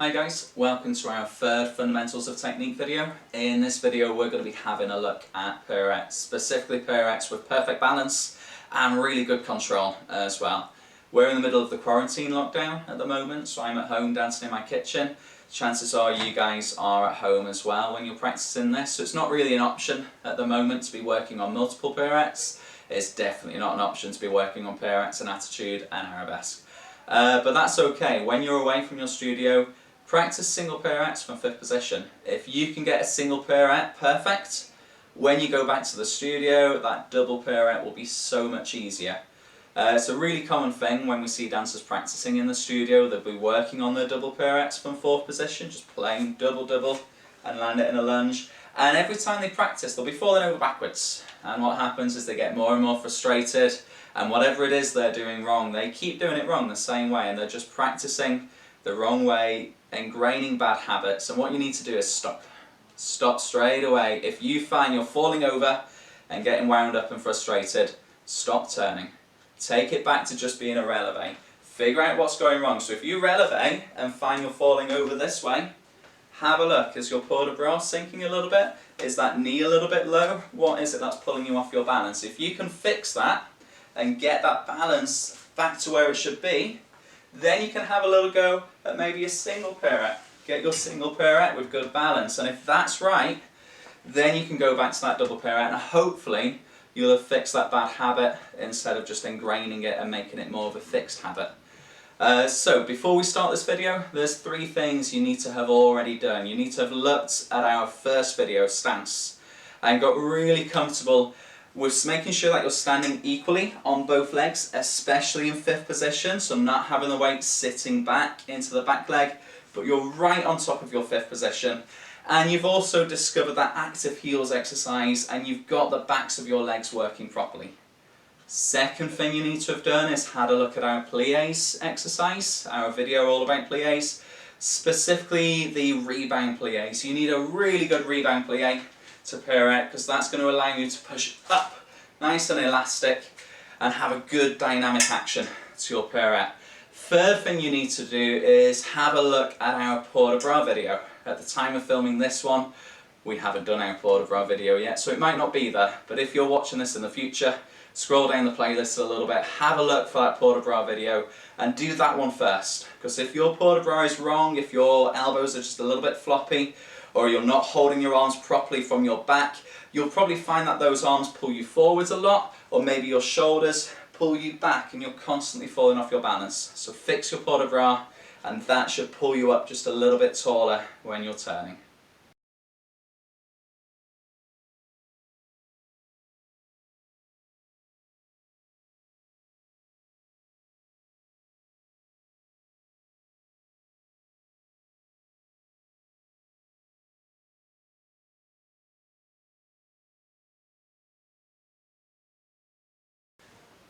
Hi guys, welcome to our third Fundamentals of Technique video. In this video we're going to be having a look at pirouettes, specifically pirouettes with perfect balance and really good control as well. We're in the middle of the quarantine lockdown at the moment, so I'm at home dancing in my kitchen. Chances are you guys are at home as well when you're practicing this, so it's not really an option at the moment to be working on multiple pirouettes. It's definitely not an option to be working on pirouettes and attitude and arabesque. But that's okay. When you're away from your studio, practice single pirouettes from fifth position. If you can get a single pirouette perfect, when you go back to the studio, that double pirouette will be so much easier. It's a really common thing when we see dancers practicing in the studio. They'll be working on their double pirouettes from fourth position, just playing double and land it in a lunge. And every time they practice, they'll be falling over backwards. And what happens is they get more and more frustrated, and whatever it is they're doing wrong, they keep doing it wrong the same way, and they're just practicing the wrong way, ingraining bad habits. And what you need to do is stop. Stop straight away. If you find you're falling over and getting wound up and frustrated, stop turning. Take it back to just being a releve. Figure out what's going wrong. So if you releve and find you're falling over this way, have a look. Is your port de bras sinking a little bit? Is that knee a little bit low? What is it that's pulling you off your balance? If you can fix that and get that balance back to where it should be, then you can have a little go at maybe a single pirouette. Get your single pirouette with good balance, and if that's right, then you can go back to that double pirouette, and hopefully you'll have fixed that bad habit instead of just ingraining it and making it more of a fixed habit. So before we start this video, there's 3 things you need to have already done. You need to have looked at our first video, stance, and got really comfortable with making sure that you're standing equally on both legs, especially in fifth position, so not having the weight sitting back into the back leg, but you're right on top of your fifth position. And you've also discovered that active heels exercise, and you've got the backs of your legs working properly. Second thing you need to have done is had a look at our pliés exercise, our video all about pliés, specifically the rebound plié. So you need a really good rebound plié to pirouette, because that's going to allow you to push up nice and elastic and have a good dynamic action to your pirouette. Third thing you need to do is have a look at our port de bras video. At the time of filming this one, we haven't done our port de bras video yet, so it might not be there, but if you're watching this in the future, scroll down the playlist a little bit, have a look for that port de bras video, and do that one first. Because if your port de bras is wrong, if your elbows are just a little bit floppy, or you're not holding your arms properly from your back, you'll probably find that those arms pull you forwards a lot, or maybe your shoulders pull you back and you're constantly falling off your balance. So fix your port de bras, and that should pull you up just a little bit taller when you're turning.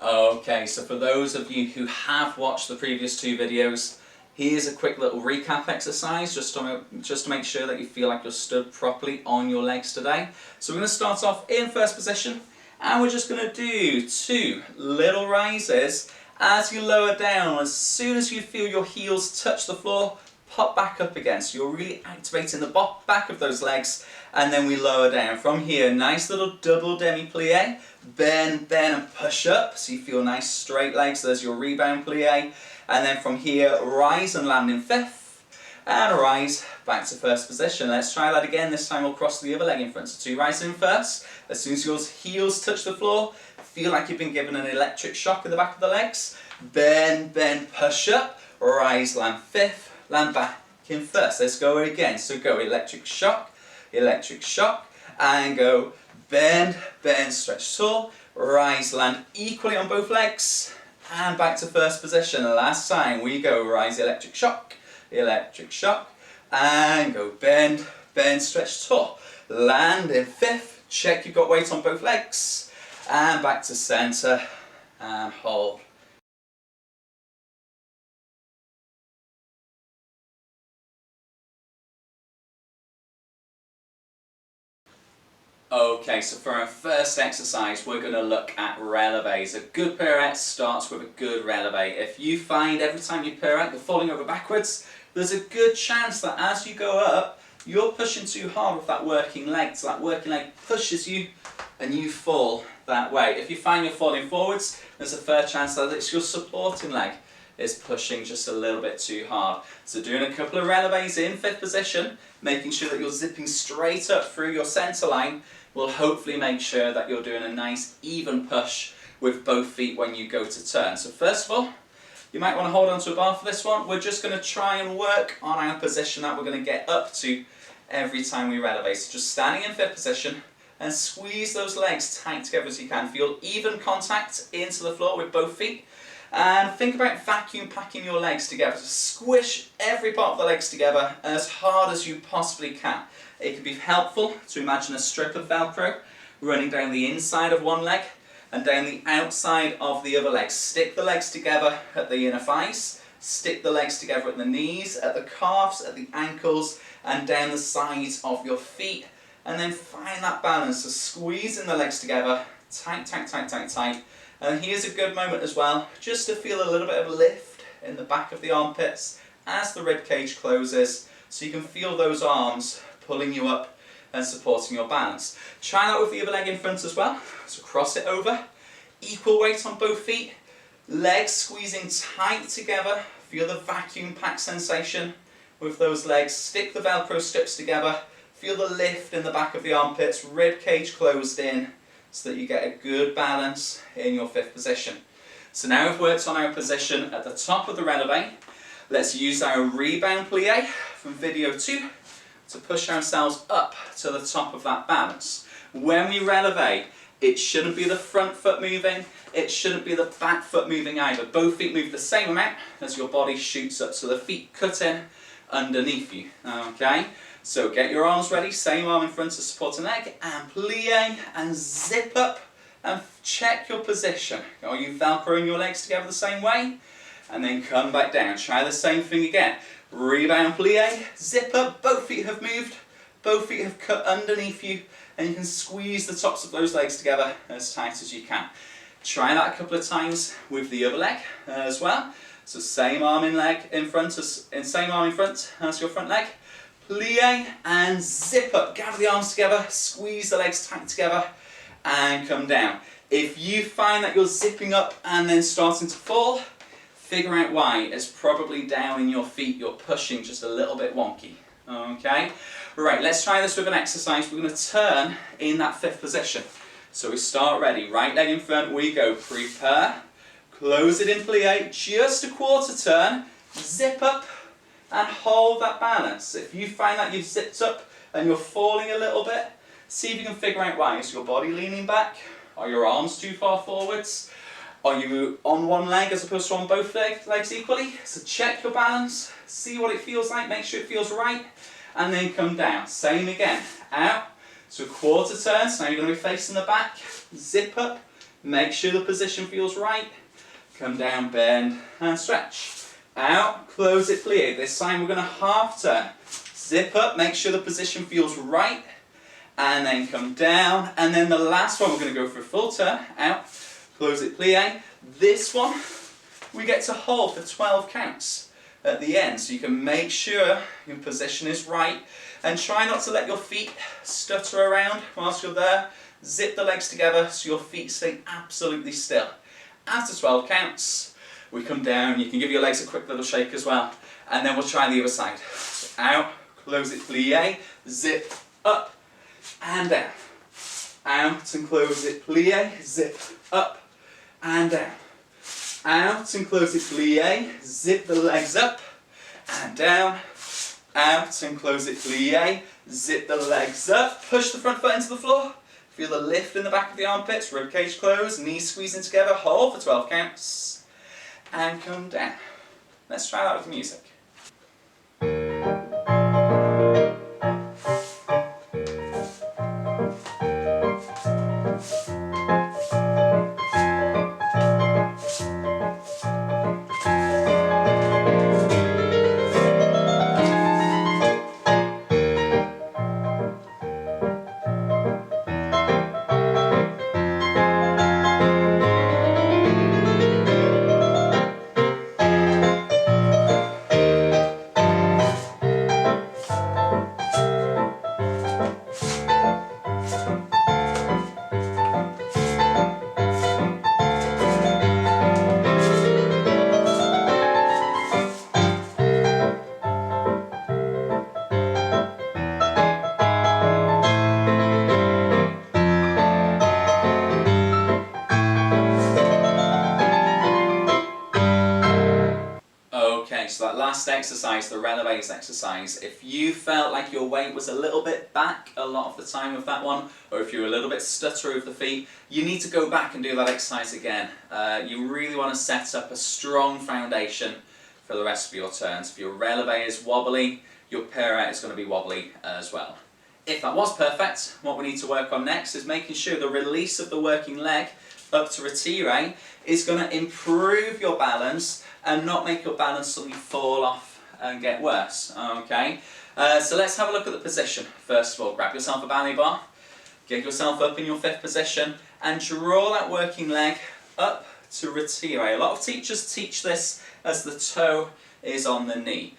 Okay, so for those of you who have watched the previous 2 videos, here's a quick little recap exercise just to make sure that you feel like you're stood properly on your legs today. So we're going to start off in first position, and we're just going to do 2 little rises. As you lower down, as soon as you feel your heels touch the floor, pop back up again. So you're really activating the back of those legs, and then we lower down. From here, nice little double demi-plie, bend, and push up, so you feel nice straight legs. There's your rebound plie. And then from here, rise and land in fifth, and rise back to first position. Let's try that again. This time we'll cross the other leg in front. So 2 rises in first. As soon as your heels touch the floor, feel like you've been given an electric shock in the back of the legs. Bend, push up, rise, land fifth, land back in first. Let's go again. So go electric shock, and go bend, stretch tall, rise, land equally on both legs, and back to first position. Last time we go rise, electric shock, and go bend, stretch tall, land in fifth, check you've got weight on both legs, and back to center, and hold. Okay, so for our first exercise, we're going to look at releves. A good pirouette starts with a good releve. If you find every time you pirouette you're falling over backwards, there's a good chance that as you go up, you're pushing too hard with that working leg, so that working leg pushes you and you fall that way. If you find you're falling forwards, there's a fair chance that it's your supporting leg is pushing just a little bit too hard. So doing a couple of releves in fifth position, making sure that you're zipping straight up through your centre line, will hopefully make sure that you're doing a nice even push with both feet when you go to turn. So first of all, you might want to hold onto a bar for this one. We're just going to try and work on our position that we're going to get up to every time we releve. So just standing in fifth position and squeeze those legs tight together as you can. Feel even contact into the floor with both feet. And think about vacuum packing your legs together. So squish every part of the legs together as hard as you possibly can. It can be helpful to imagine a strip of Velcro running down the inside of one leg and down the outside of the other leg. Stick the legs together at the inner thighs, stick the legs together at the knees, at the calves, at the ankles, and down the sides of your feet. And then find that balance, so squeezing the legs together, tight, tight, tight, tight, tight. And here's a good moment as well, just to feel a little bit of a lift in the back of the armpits as the rib cage closes, so you can feel those arms pulling you up and supporting your balance. Try that with the other leg in front as well. So cross it over, equal weight on both feet, legs squeezing tight together. Feel the vacuum pack sensation with those legs. Stick the Velcro strips together. Feel the lift in the back of the armpits, rib cage closed in, so that you get a good balance in your fifth position. So now we've worked on our position at the top of the releve. Let's use our rebound plie from video 2 to push ourselves up to the top of that balance. When we releve, it shouldn't be the front foot moving, it shouldn't be the back foot moving either. Both feet move the same amount as your body shoots up, so the feet cut in underneath you. Okay? So get your arms ready, same arm in front to support a leg, and plie and zip up and check your position. Are you Velcroing your legs together the same way? And then come back down. Try the same thing again. Rebound plie, zip up, both feet have moved, both feet have cut underneath you, and you can squeeze the tops of those legs together as tight as you can. Try that a couple of times with the other leg as well. So same arm in front as your front leg. Plie and zip up. Gather the arms together, squeeze the legs tight together, and come down. If you find that you're zipping up and then starting to fall, figure out why. It's probably down in your feet. You're pushing just a little bit wonky. Okay? Right, let's try this with an exercise. We're going to turn in that fifth position. So we start ready. Right leg in front, we go. Prepare. Close it in plie. Just a quarter turn. Zip up. And hold that balance. If you find that you've zipped up and you're falling a little bit, see if you can figure out why. Is your body leaning back? Are your arms too far forwards? Are you on one leg as opposed to on both legs equally? So check your balance, see what it feels like, make sure it feels right, and then come down. Same again, out. So quarter turns, now you're going to be facing the back, zip up, make sure the position feels right, come down, bend, and stretch. Out, close it, plie. This time we're going to half turn. Zip up, make sure the position feels right, and then come down. And then the last one, we're going to go for a full turn. Out, close it, plie. This one, we get to hold for 12 counts at the end. So you can make sure your position is right, and try not to let your feet stutter around whilst you're there. Zip the legs together so your feet stay absolutely still. After 12 counts, we come down. You can give your legs a quick little shake as well, and then we'll try the other side. So out, close it, plie, zip up and down. Out and close it, plie, zip up and down. Out and close it, plie, zip the legs up and down. Out and close it, plie, zip the legs up. Push the front foot into the floor. Feel the lift in the back of the armpits, rib cage closed, knees squeezing together, hold for 12 counts. And come down. Let's try that with music. that last exercise, the releves exercise, if you felt like your weight was a little bit back a lot of the time with that one, or if you're a little bit stuttery with the feet, you need to go back and do that exercise again. You really want to set up a strong foundation for the rest of your turns. If your releve is wobbly, your pirouette is going to be wobbly as well. If that was perfect, what we need to work on next is making sure the release of the working leg up to retire is going to improve your balance and not make your balance suddenly fall off and get worse. Okay, so let's have a look at the position. First of all, grab yourself a ballet bar, get yourself up in your fifth position and draw that working leg up to retire. A lot of teachers teach this as the toe is on the knee.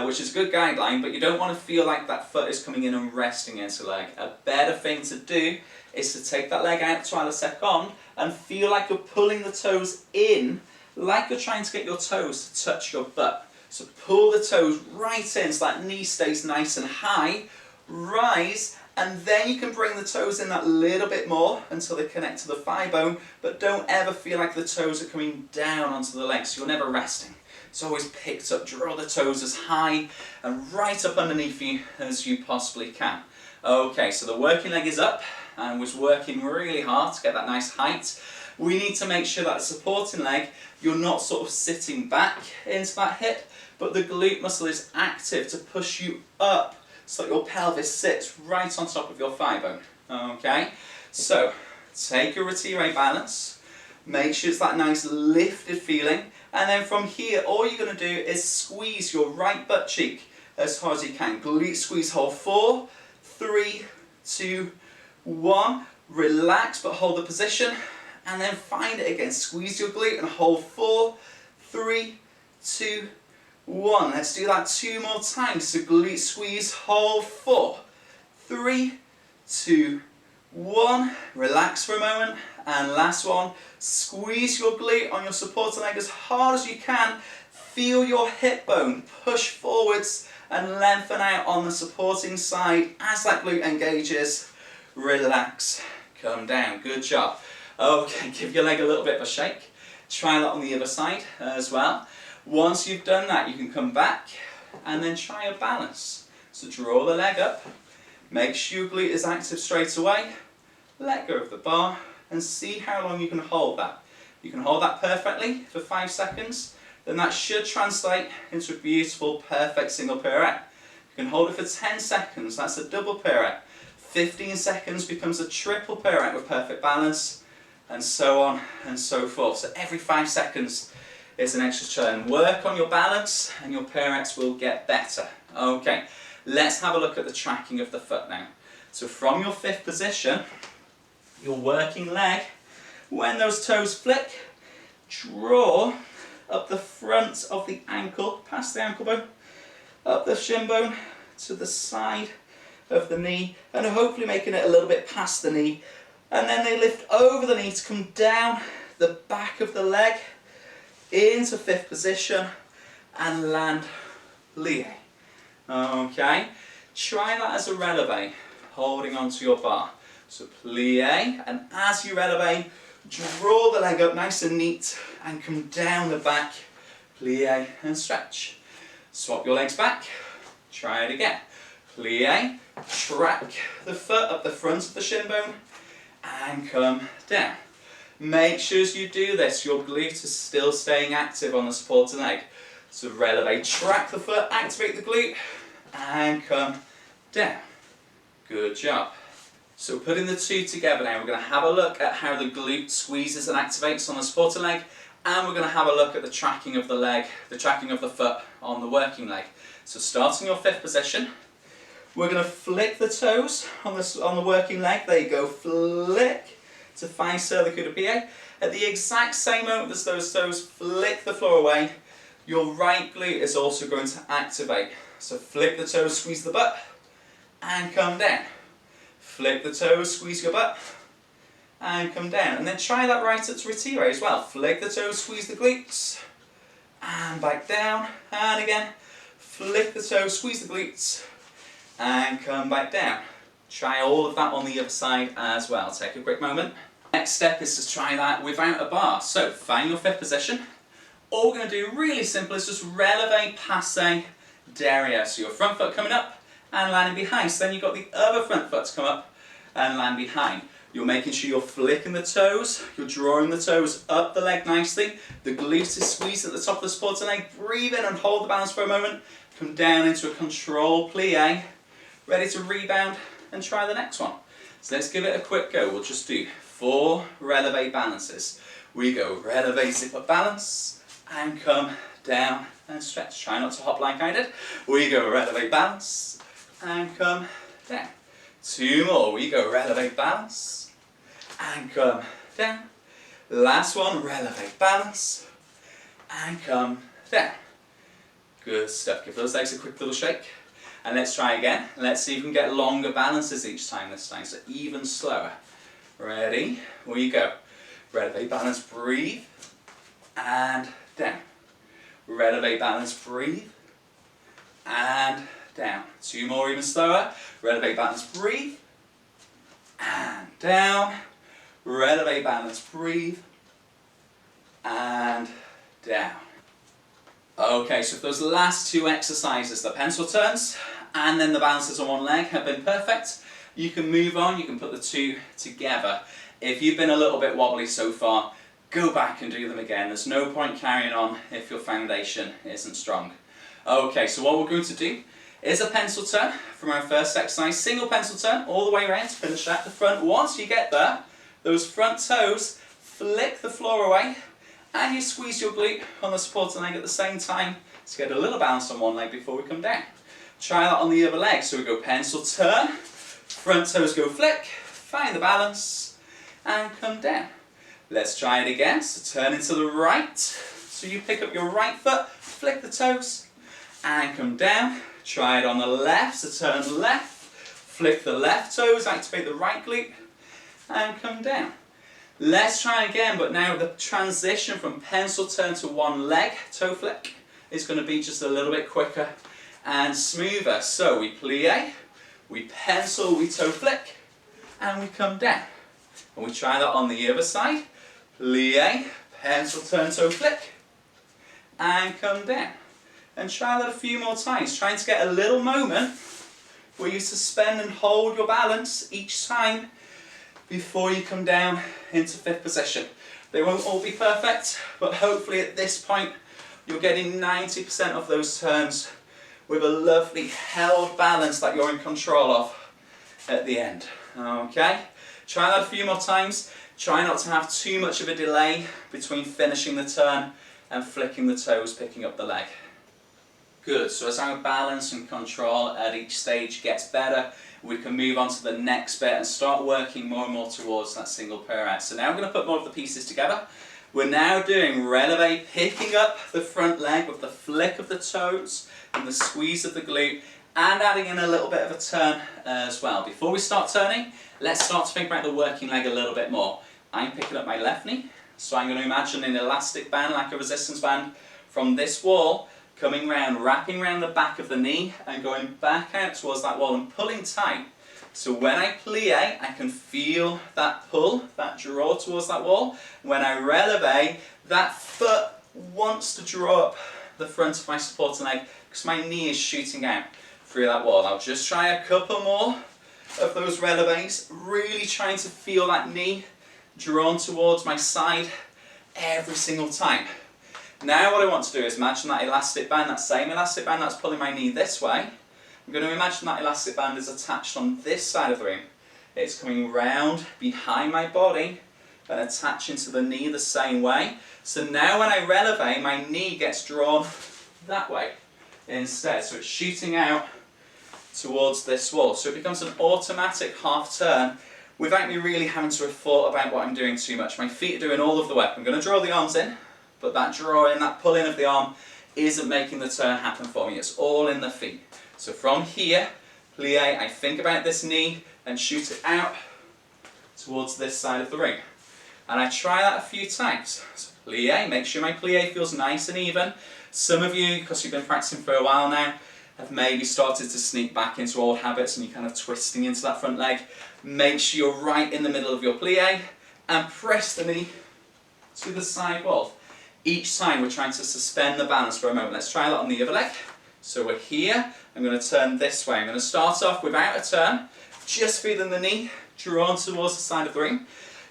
Which is a good guideline, but you don't want to feel like that foot is coming in and resting against the leg. A better thing to do is to take that leg out to la second and feel like you're pulling the toes in, like you're trying to get your toes to touch your butt. So pull the toes right in so that knee stays nice and high, rise, and then you can bring the toes in that little bit more until they connect to the thigh bone, but don't ever feel like the toes are coming down onto the leg, so you're never resting. It's always picked up. Draw the toes as high and right up underneath you as you possibly can. Okay, so the working leg is up and was working really hard to get that nice height. We need to make sure that the supporting leg, you're not sort of sitting back into that hip, but the glute muscle is active to push you up so that your pelvis sits right on top of your thigh bone. Okay, so take your retire balance, make sure it's that nice lifted feeling, and then from here all you're going to do is squeeze your right butt cheek as hard as you can. Glute squeeze, hold 4, 3, 2, 1. Relax but hold the position, and then find it again. Squeeze your glute and hold 4, 3, 2, 1. Let's do that 2 more times. So glute squeeze, hold 4, 3, 2, 1. Relax for a moment. And last one, squeeze your glute on your supporting leg as hard as you can. Feel your hip bone push forwards and lengthen out on the supporting side as that glute engages. Relax, come down. Good job. Okay, give your leg a little bit of a shake. Try that on the other side as well. Once you've done that, you can come back and then try a balance. So draw the leg up, make sure your glute is active straight away, let go of the bar, and see how long you can hold that. You can hold that perfectly for 5 seconds, then that should translate into a beautiful, perfect single pirouette. You can hold it for 10 seconds, that's a double pirouette. 15 seconds becomes a triple pirouette with perfect balance, and so on and so forth. So every 5 seconds is an extra turn. Work on your balance and your pirouettes will get better. Okay, let's have a look at the tracking of the foot now. So from your fifth position, your working leg, when those toes flick, draw up the front of the ankle, past the ankle bone, up the shin bone to the side of the knee, and hopefully making it a little bit past the knee. And then they lift over the knee to come down the back of the leg into fifth position and land plie. Okay, try that as a releve, holding onto your bar. So plie, and as you releve, draw the leg up nice and neat and come down the back, plie and stretch. Swap your legs back, try it again. Plie, track the foot up the front of the shin bone and come down. Make sure as you do this, your glute is still staying active on the supporting leg. So releve, track the foot, activate the glute and come down. Good job. So putting the two together now, we're going to have a look at how the glute squeezes and activates on the supporting leg, and we're going to have a look at the tracking of the leg, the tracking of the foot on the working leg. So starting your fifth position, we're going to flick the toes on the working leg. There you go, flick to find sur le coup de pied. At the exact same moment as those toes flick the floor away, your right glute is also going to activate. So flick the toes, squeeze the butt, and come down. Flick the toes, squeeze your butt, and come down. And then try that right up to retire as well. Flick the toes, squeeze the glutes, and back down. And again, flick the toes, squeeze the glutes, and come back down. Try all of that on the other side as well. Take a quick moment. Next step is to try that without a bar. So find your fifth position, All we're going to do, really simple, is just releve, passe, derrière. So your front foot coming up and landing behind. So then you've got the other front foot to come up and land behind. You're making sure you're flicking the toes, you're drawing the toes up the leg nicely, the glutes is squeezed at the top of the supporting leg, breathe in and hold the balance for a moment, come down into a controlled plie, ready to rebound and try the next one. So let's give it a quick go. We'll just do 4 releve balances. We go releve, zip up balance, and come down and stretch. Try not to hop like I did. We go releve balance, and come down. 2 more. We go releve balance, and come down. Last one, releve balance, and come down. Good stuff. Give those legs a quick little shake. And let's try again. Let's see if we can get longer balances each time this time, so even slower. Ready? We go. Releve balance, breathe, and down. Releve balance, breathe, and down. 2 more, even slower. Releve balance, breathe, and down. Releve balance, breathe, and down. Okay, so if those last 2 exercises, the pencil turns and then the balances on one leg, have been perfect, you can move on, you can put the 2 together. If you've been a little bit wobbly so far, go back and do them again. There's no point carrying on if your foundation isn't strong. Okay, so what we're going to do is a pencil turn from our first exercise. Single pencil turn all the way around to finish at the front. Once you get there, those front toes flick the floor away and you squeeze your glute on the supporting leg at the same time to get a little balance on one leg before we come down. Try that on the other leg. So we go pencil turn, front toes go flick, find the balance and come down. Let's try it again. So turn into the right. So you pick up your right foot, flick the toes and come down. Try it on the left. So turn left, flick the left toes, activate the right glute and come down. Let's try again, but now the transition from pencil turn to one leg toe flick is going to be just a little bit quicker and smoother. So we plie, we pencil, we toe flick, and we come down. And we try that on the other side. Plie, pencil turn, toe flick, and come down. And try that a few more times, trying to get a little moment where you suspend and hold your balance each time before you come down into 5th position. They won't all be perfect, but hopefully at this point you're getting 90% of those turns with a lovely held balance that you're in control of at the end. Okay, try that a few more times. Try not to have too much of a delay between finishing the turn and flicking the toes, picking up the leg. Good, so as our balance and control at each stage gets better, we can move on to the next bit and start working more and more towards that single pirouette. So now we're going to put more of the pieces together. We're now doing releve, picking up the front leg with the flick of the toes and the squeeze of the glute, and adding in a little bit of a turn as well. Before we start turning, let's start to think about the working leg a little bit more. I'm picking up my left knee, so I'm going to imagine an elastic band, like a resistance band, from this wall, coming round, wrapping around the back of the knee and going back out towards that wall and pulling tight. So when I plie, I can feel that pull, that draw towards that wall. When I releve, that foot wants to draw up the front of my supporting leg because my knee is shooting out through that wall. I'll just try a couple more of those releves, really trying to feel that knee drawn towards my side every single time. Now what I want to do is imagine that elastic band, that same elastic band that's pulling my knee this way. I'm going to imagine that elastic band is attached on this side of the room. It's coming round behind my body and attaching to the knee the same way. So now when I releve, my knee gets drawn that way instead. So it's shooting out towards this wall. So it becomes an automatic half turn without me really having to have thought about what I'm doing too much. My feet are doing all of the work. I'm going to draw the arms in, but that drawing, that pulling of the arm isn't making the turn happen for me. It's all in the feet. So from here, plie, I think about this knee and shoot it out towards this side of the ring. And I try that a few times. So plie, make sure my plie feels nice and even. Some of you, because you've been practicing for a while now, have maybe started to sneak back into old habits and you're kind of twisting into that front leg. Make sure you're right in the middle of your plie and press the knee to the side wall. Each time we're trying to suspend the balance for a moment. Let's try that on the other leg. So we're here, I'm going to turn this way. I'm going to start off without a turn, just feeling the knee drawn towards the side of the room.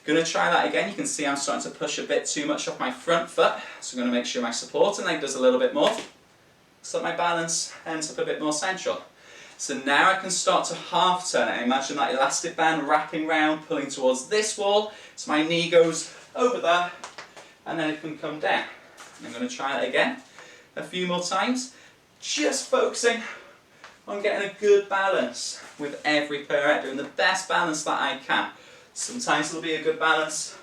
Going to try that again. You can see I'm starting to push a bit too much off my front foot, so I'm going to make sure my supporting leg does a little bit more, so that my balance ends up a bit more central. So now I can start to half turn it. Imagine that elastic band wrapping round, pulling towards this wall, so my knee goes over there, and then it can come down. And I'm going to try that again a few more times, just focusing on getting a good balance with every pirouette, doing the best balance that I can. Sometimes it'll be a good balance,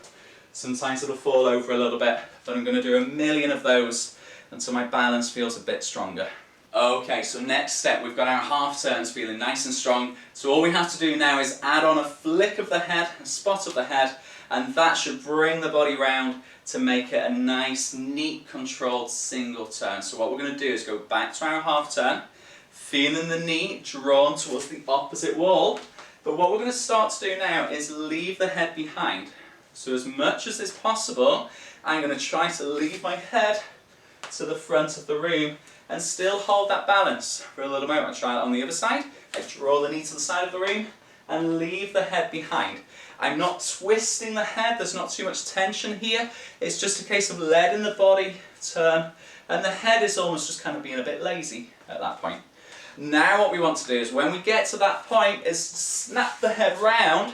sometimes it'll fall over a little bit, but I'm going to do a million of those until my balance feels a bit stronger. Okay, so next step, we've got our half turns feeling nice and strong. So all we have to do now is add on a flick of the head, a spot of the head, and that should bring the body round to make it a nice, neat, controlled single turn. So what we're going to do is go back to our half turn, feeling the knee drawn towards the opposite wall. But what we're going to start to do now is leave the head behind. So as much as is possible, I'm going to try to leave my head to the front of the room and still hold that balance for a little moment. I'll try that on the other side. I draw the knee to the side of the room and leave the head behind. I'm not twisting the head, there's not too much tension here. It's just a case of letting the body turn, and the head is almost just kind of being a bit lazy at that point. Now what we want to do is when we get to that point is snap the head round.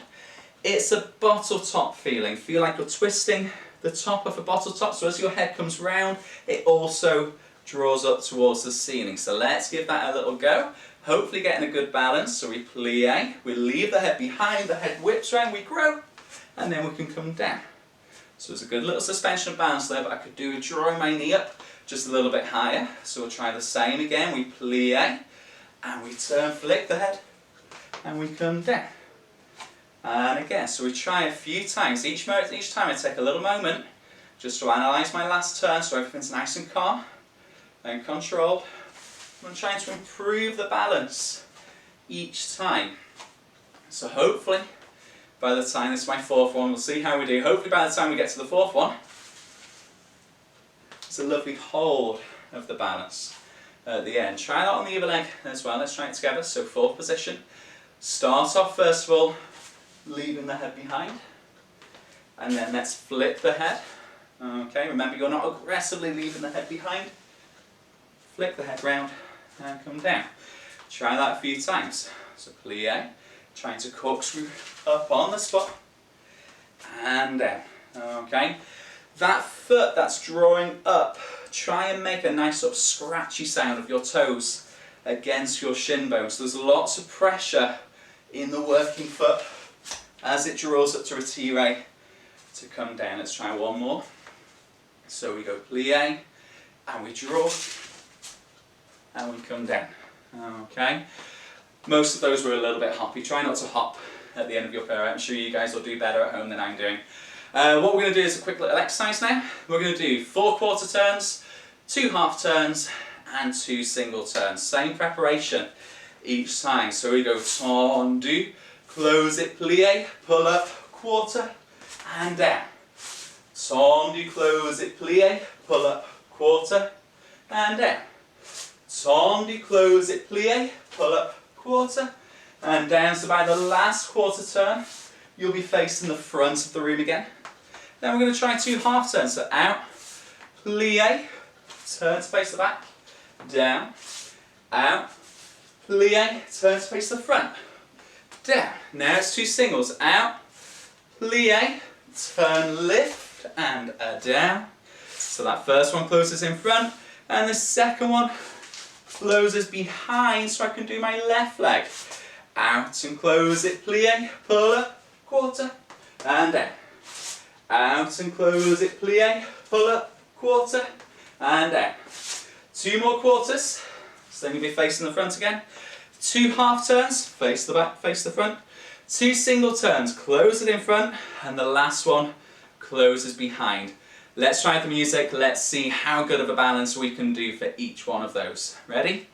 It's a bottle top feeling. Feel like you're twisting the top of a bottle top, so as your head comes round, it also draws up towards the ceiling. So let's give that a little go. Hopefully getting a good balance. So we plie, we leave the head behind, the head whips around, we grow, and then we can come down. So it's a good little suspension of balance there, but I could do with drawing my knee up just a little bit higher. So we'll try the same again. We plie, and we turn, flick the head, and we come down. And again, so we try a few times. Each time I take a little moment just to analyse my last turn so everything's nice and calm and controlled. I'm trying to improve the balance each time. So hopefully, by the time this is my fourth one, we'll see how we do. Hopefully by the time we get to the fourth one, it's a lovely hold of the balance at the end. Try that on the other leg as well. Let's try it together. So fourth position. Start off first of all, leaving the head behind. And then let's flip the head. Okay, remember you're not aggressively leaving the head behind. Flip the head round and come down. Try that a few times. So plie, trying to corkscrew up on the spot and down. Okay, that foot that's drawing up, try and make a nice sort of scratchy sound of your toes against your shin bones. There's lots of pressure in the working foot as it draws up to a T-ray to come down. Let's try one more. So we go plie and we draw and we come down. Okay, most of those were a little bit hoppy. Try not to hop at the end of your pirouette. I'm sure you guys will do better at home than I'm doing. What we're going to do is a quick little exercise now. We're going to do 4 quarter turns, 2 half turns and 2 single turns. Same preparation each time. So we go tendu, close it, plie, pull up, quarter and down. Tendu, close it, plie, pull up, quarter and down. Tendu, close it, plie, pull up, quarter and down. So by the last quarter turn, you'll be facing the front of the room again. Then we're going to try 2 half turns. So out, plie, turn to face the back, down, out, plie, turn to face the front, down. Now it's 2 singles. Out, plie, turn, lift and down. So that first one closes in front and the second one closes behind, so I can do my left leg. Out and close it, plie, pull up, quarter and down. Out and close it, plie, pull up, quarter and down. 2 more quarters, so then you'll be facing the front again. 2 half turns, face the back, face the front. 2 single turns, close it in front, and the last one closes behind. Let's try the music, let's see how good of a balance we can do for each one of those. Ready?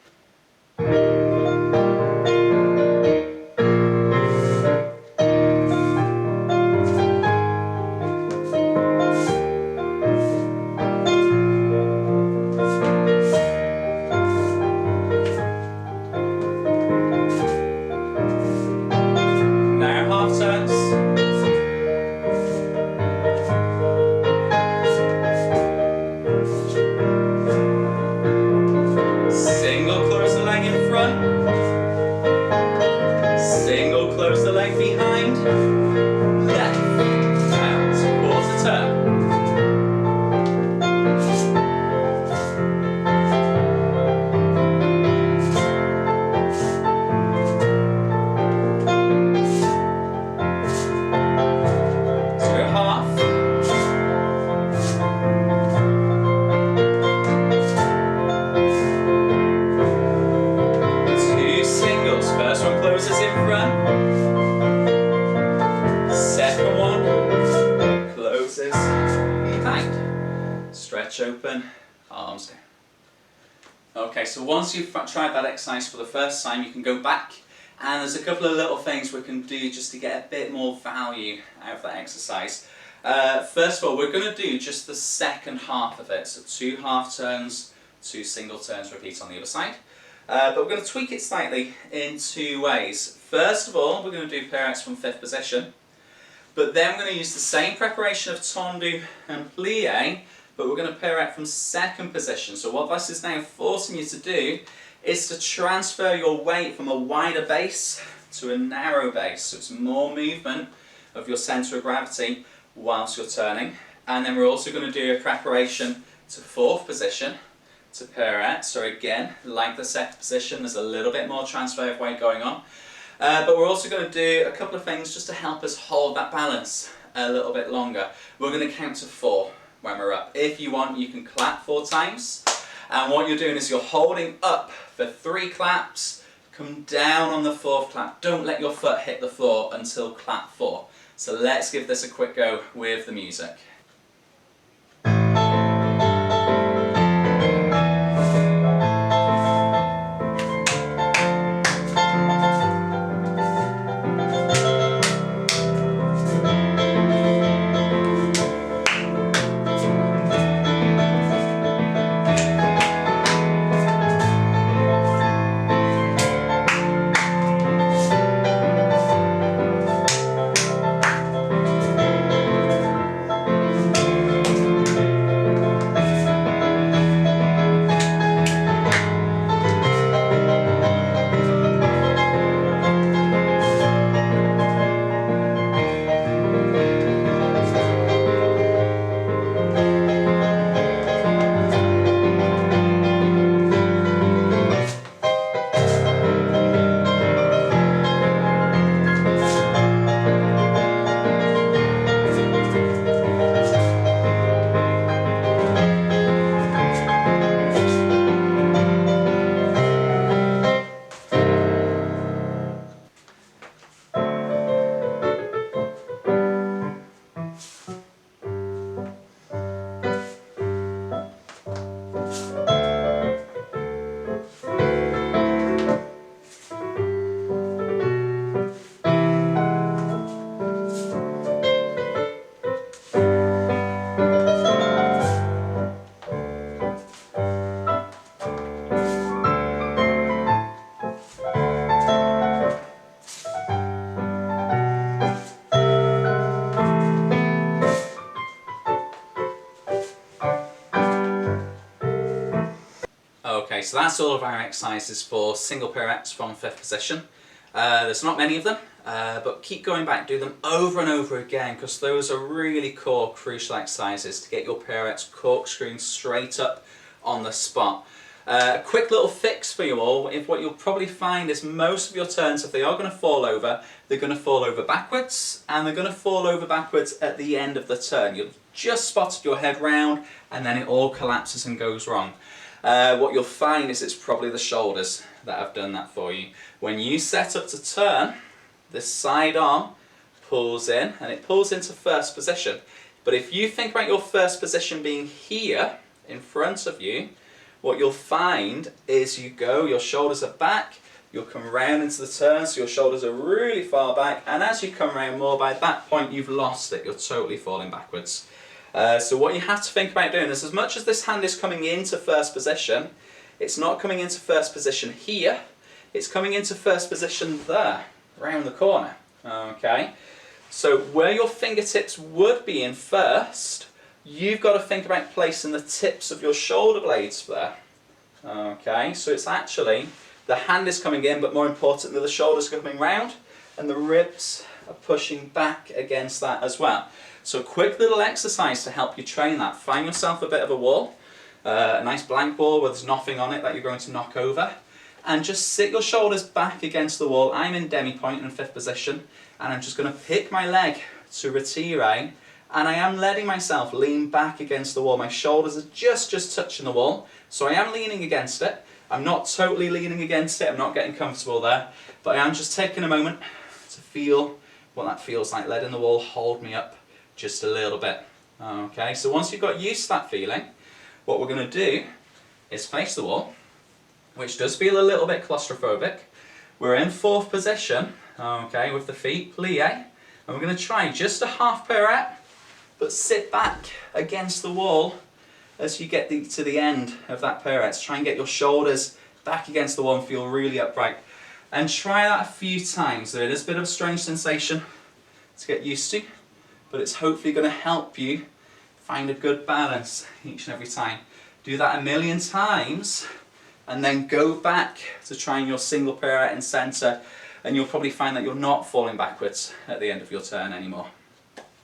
stretch open, arms down. Okay, so once you've tried that exercise for the first time, you can go back, and there's a couple of little things we can do just to get a bit more value out of that exercise. First of all, we're going to do just the second half of it, so 2 half turns, 2 single turns, repeat on the other side. But we're going to tweak it slightly in 2 ways. First of all, we're going to do pirouettes from 5th position, but then we're going to use the same preparation of tendu and plie, but we're going to pirouette from 2nd position. So what this is now forcing you to do is to transfer your weight from a wider base to a narrow base. So it's more movement of your centre of gravity whilst you're turning. And then we're also going to do a preparation to 4th position to pirouette. So again, like the 2nd position, there's a little bit more transfer of weight going on. But we're also going to do a couple of things just to help us hold that balance a little bit longer. We're going to count to 4 when we're up. If you want, you can clap 4 times. And what you're doing is you're holding up for 3 claps, come down on the 4th clap. Don't let your foot hit the floor until clap 4. So let's give this a quick go with the music. Okay, so that's all of our exercises for single pirouettes from 5th position. There's not many of them, but keep going back, do them over and over again, because those are really core, crucial exercises to get your pirouettes corkscrewing straight up on the spot. A quick little fix for you all, if what you'll probably find is most of your turns, if they are going to fall over, they're going to fall over backwards, and they're going to fall over backwards at the end of the turn. You've just spotted your head round, and then it all collapses and goes wrong. What you'll find is it's probably the shoulders that have done that for you. When you set up to turn, this side arm pulls in, and it pulls into 1st position. But if you think about your 1st position being here, in front of you, what you'll find is your shoulders are back, you'll come round into the turn, so your shoulders are really far back, and as you come round more, by that point you've lost it, you're totally falling backwards. So what you have to think about doing is, as much as this hand is coming into 1st position, it's not coming into 1st position here, it's coming into 1st position there, round the corner. Okay, so where your fingertips would be in 1st, you've got to think about placing the tips of your shoulder blades there. Okay, so it's actually, the hand is coming in, but more importantly the shoulders are coming round, and the ribs are pushing back against that as well. So a quick little exercise to help you train that. Find yourself a bit of a wall, a nice blank wall where there's nothing on it that you're going to knock over, and just sit your shoulders back against the wall. I'm in demi-point in 5th position, and I'm just going to pick my leg to retire, and I am letting myself lean back against the wall. My shoulders are just touching the wall, so I am leaning against it. I'm not totally leaning against it, I'm not getting comfortable there, but I am just taking a moment to feel what that feels like, letting the wall hold me up just a little bit. Okay, so once you've got used to that feeling, What we're going to do is face the wall, which does feel a little bit claustrophobic. We're in fourth position, okay, with the feet plie, and we're going to try just a half pirouette, but sit back against the wall as you get to the end of that pirouette. Try and get your shoulders back against the wall and feel really upright. And try that a few times. It is a bit of a strange sensation to get used to, but it's hopefully going to help you find a good balance each and every time. Do that a million times and then go back to trying your single pirouette in centre, and you'll probably find that you're not falling backwards at the end of your turn anymore.